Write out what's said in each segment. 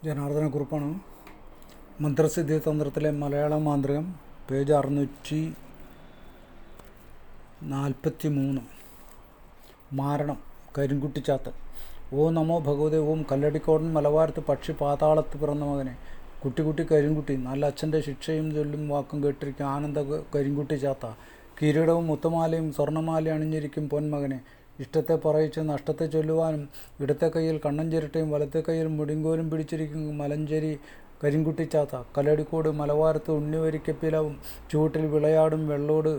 ജനാർദ്ദനക്കുറിപ്പാണ്. മന്ത്രസിദ്ധി തന്ത്രത്തിലെ Malayalam Manthrikam, page 643. മാരണം. Karinkuttichathan. ഓം നമോ ഭഗവതേ. ഓം കല്ലടിക്കോടൻ മലവാരത്ത് പക്ഷി പാതാളത്ത് പിറന്ന മകനെ. കുട്ടി കരിങ്കുട്ടി. നല്ല അച്ഛൻ്റെ ശിക്ഷയും ചൊല്ലും വാക്കും കേട്ടിരിക്കും ആനന്ദ കരിങ്കുട്ടി ചാത്ത. കിരീടവും മുത്തുമാലയും സ്വർണ്ണമാല അണിഞ്ഞിരിക്കും പൊന്മകനെ. ഇഷ്ടത്തെ പറയിച്ച് നഷ്ടത്തെ ചൊല്ലുവാനും ഇടത്തെ കയ്യിൽ കണ്ണൻ ചിരട്ടയും വലത്തെ കയ്യിൽ മുടിങ്കോലും പിടിച്ചിരിക്കും മലഞ്ചേരി കരിങ്കുട്ടിച്ചാത്ത. കല്ലടിക്കോട് മലവാരത്ത് ഉണ്ണിവരിക്കപ്പിലവും ചൂട്ടിൽ വിളയാടും വെള്ളോട്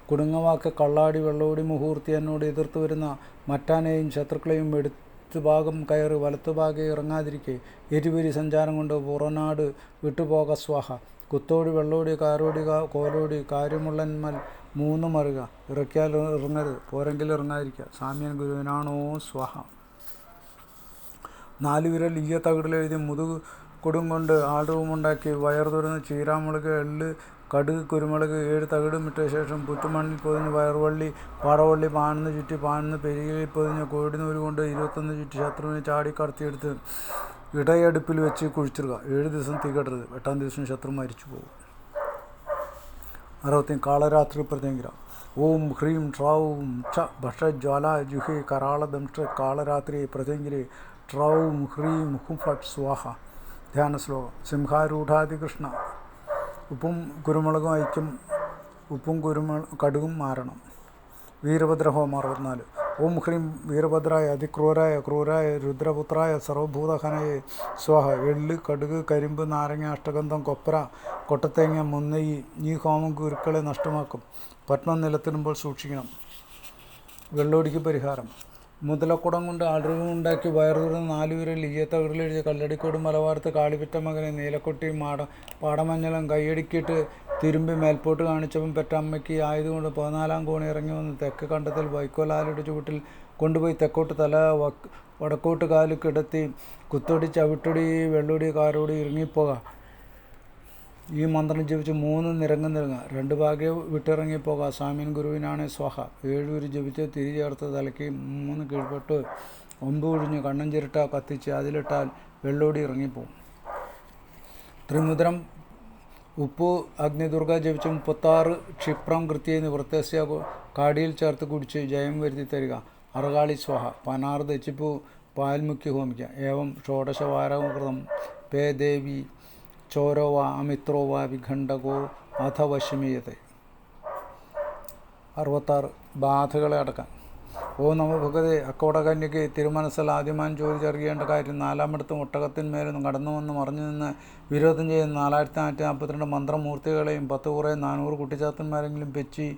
കുടുങ്ങവാക്ക് കള്ളാടി വെള്ളോടി മുഹൂർത്തി എന്നോട് എതിർത്ത് വരുന്ന മറ്റാനെയും ശത്രുക്കളെയും എടുത്ത് ഭാഗം കയറി വലത്തുഭാഗെ ഇറങ്ങാതിരിക്കെ എരിവരി സഞ്ചാരം കൊണ്ട് പുറനാട് വിട്ടുപോക സ്വാഹ. കുത്തോടി വെള്ളോടി കാരോടി കോലോടി കാര്യമുള്ളന്മൽ മൂന്നും അറിയുക. ഇറക്കിയാൽ ഇറങ്ങരുത്, പോരെങ്കിൽ ഇറങ്ങാതിരിക്കുക. സാമ്യൻ ഗുരുവിനാണോ സ്വാഹ. 4 വിരൽ ഈയ തകിടിലെഴുതി മുതുക് കൊടും കൊണ്ട് ആൾരൂപമുണ്ടാക്കി വയർ തുറന്ന് ചീരാമുളക് എള്ള് കടുക് കുരുമുളക് 7 തകിടും ഇട്ട ശേഷം പുറ്റുമണ്ണിൽ പൊതിഞ്ഞ് വയർവള്ളി പാടവള്ളി പാണെന്ന് ചുറ്റി പാണെന്ന് പെരികയിൽ പൊതിഞ്ഞ് കോടിനൂല് കൊണ്ട് 21 ചുറ്റി ശത്രുവിനെ ചാടി കടത്തിയെടുത്ത് ഇടയടുപ്പിൽ വെച്ച് കുഴിച്ചിടുക. 7 ദിവസം തീകെടരുത്. 8-ാം ദിവസം ശത്രു മരിച്ചു പോകും. 60. കാളരാത്രി പ്രത്യങ്കിര. ഓം ഹ്രീം ട്രൗം ക്ഷ ഭക്ഷജ്വാല ജുഹി കരാളദംഷ്ട കാളരാത്രി പ്രത്യങ്കിരി ട്രൗം ഹ്രീം ഹും ഫട്ട് സ്വാഹ. ധ്യാന ശ്ലോകം. സിംഹാരൂഢാതി കൃഷ്ണ. ഉപ്പും കുരുമുളകും ഐക്യം. ഉപ്പും കടുകും മാരണം. വീരഭദ്രഹോമം. 64. ഓം ഹ്രീം വീരഭദ്രായ ക്രൂരായ രുദ്രപുത്രായ സർവഭൂതഹനയെ സ്വാഹ. എള്ള് കടുക് കരിമ്പ് നാരങ്ങ അഷ്ടഗന്ധം കൊപ്ര കൊട്ടത്തേങ്ങ മുന്നെയ്യ്. ഈ ഹോമം ഗുരുക്കളെ നഷ്ടമാക്കും. പത്മം നിലത്തിടുമ്പോൾ സൂക്ഷിക്കണം. വെള്ളോടിക്ക് പരിഹാരം. മുതലക്കുടം കൊണ്ട് ആൾരൂപമുണ്ടാക്കി വയർ തുറന്ന് 4 വിരൽ ഈയത്തകിടിലെഴുതി കല്ലടിക്കോട് മലവാരത്ത് കാളിപിറ്റ മകനെ നീലക്കൊട്ടി പാടമഞ്ഞളം കൈയടിക്കിട്ട് തിരുമ്പി മേൽപോട്ട് കാണിച്ചവൻ പെറ്റ അമ്മയ്ക്ക് ആയതുകൊണ്ട് 14-ാം കോണി ഇറങ്ങി വന്ന് തെക്ക് കണ്ടത്തിൽ വൈക്കോലാലയുടെ ചുവട്ടിൽ കൊണ്ടുപോയി തെക്കോട്ട് തല വടക്കോട്ട് കാല് കിടത്തി കുത്തൊടി ചവിട്ടൊടി വെള്ളൊടി കാരോടി ഇറങ്ങിപ്പോക. ഈ മന്ത്രം ജപിച്ച് 3 നിരങ്ങുക. 2 ഭാഗ്യം വിട്ടിറങ്ങിപ്പോക. സ്വാമിയൻ ഗുരുവിനാണ് സ്വാഹ. 7 ഉരു ജപിച്ച് തിരി ചേർത്ത് തലയ്ക്ക് 3 കീഴ്പെട്ട് 9 ഒഴിഞ്ഞ് കണ്ണൻ ചിരട്ട കത്തിച്ച് അതിലിട്ടാൽ വെള്ളോടി ഇറങ്ങിപ്പോവും. ത്രിമുദ്രം. ഉപ്പ് അഗ്നിദുർഗ ജപിച്ച് 36 ക്ഷിപ്രം കൃത്യ നിവൃത്തസ്യ കാടിയിൽ ചേർത്ത് കുടിച്ച് ജയം വരുത്തി തരിക. അറുകാളി സ്വാഹ. 16 തെച്ചിപ്പൂ പാൽ മുക്കി ഹോമിക്കുക. ഏവം ഷോഡശവാരകൃതം പേ ദേവി ചോരോ വാ അമിത്രോ വാ വിഖണ്ഡകോ അഥ വശമീയത്തെ. 66 ബാധകളെ അടക്കാൻ. ഓ നമോ ഭഗവതേ. അക്കോടകന്യക്ക് തിരുമനസ്സിൽ ആദ്യമാൻ ചോദിച്ചറിയേണ്ട കാര്യം 4-ാമിടത്തും ഒട്ടകത്തിന്മേലും കടന്നു വന്ന് മറിഞ്ഞു നിന്ന് വിരോധം ചെയ്യുന്ന 4442 മന്ത്രമൂർത്തികളെയും 10 കുറേ 400 കുട്ടിച്ചാത്തന്മാരെങ്കിലും പെച്ചി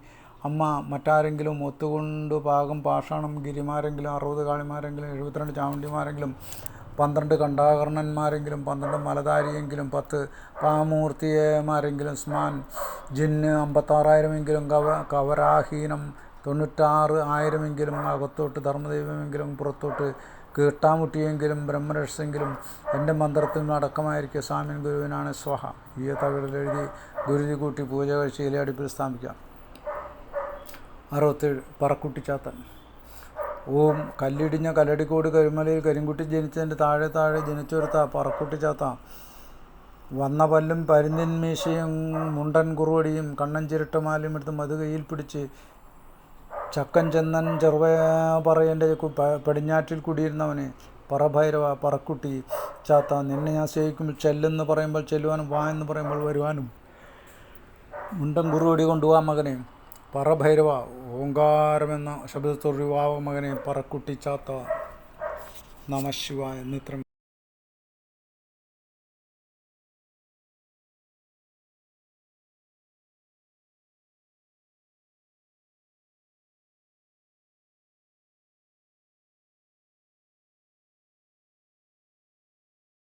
അമ്മ മറ്റാരെങ്കിലും ഒത്തുകൊണ്ട് പാകം പാഷാണം ഗിരിമാരെങ്കിലും 60 കാളിമാരെങ്കിലും 72 ചാമുണ്ടിമാരെങ്കിലും 12 കണ്ഠാകർണന്മാരെങ്കിലും 12 മലധാരിയെങ്കിലും 10 പാമൂർത്തിമാരെങ്കിലും സ്മാൻ ജിന്ന് 56,000 കവരാഹീനം 96,000 അകത്തോട്ട് ധർമ്മദൈവമെങ്കിലും പുറത്തോട്ട് കീട്ടാമുട്ടിയെങ്കിലും ബ്രഹ്മരക്ഷെങ്കിലും എൻ്റെ മന്ത്രത്തിൽ അടക്കമായിരിക്കും. സ്വാമിൻ ഗുരുവിനാണ് സ്വാഹ. ഈ തകിടിലെഴുതി ഗുരുതി കൂട്ടി പൂജ കഴിച്ച് ഇലയടുപ്പിൽ സ്ഥാപിക്കാം. 67. പറക്കുട്ടിച്ചാത്തൻ. ഓം കല്ലിടിഞ്ഞ കല്ലടിക്കോട് കരിമലയിൽ കരിങ്കുട്ടി ജനിച്ചതിൻ്റെ താഴെ ജനിച്ചൊരുത്ത പറക്കുട്ടിച്ചാത്ത. വന്ന പല്ലും പരിന്തിന്മീശയും മുണ്ടൻ കുറുവടിയും കണ്ണൻ ചിരട്ടമാലയും എടുത്ത് മധു കയ്യിൽ പിടിച്ച് ചക്കൻ ചെന്നൻ ചെറുപറയൻ്റെ പടിഞ്ഞാറ്റിൽ കുടിയിരുന്നവനെ. പറഭൈരവ പറക്കുട്ടി ചാത്ത. നിന്നെ ഞാൻ സ്നേഹിക്കും. ചെല്ലെന്ന് പറയുമ്പോൾ ചെല്ലുവാനും വാ എന്ന് പറയുമ്പോൾ വരുവാനും മുണ്ടൻ കുറുവടി കൊണ്ടുപോകാൻ മകനെ. പറഭൈരവ ഓങ്കാരമെന്ന ശബ്ദത്തോടുവാവ മകനെ. പറക്കുട്ടി ചാത്ത. നമഃ ശിവായ. എന്നിത്രം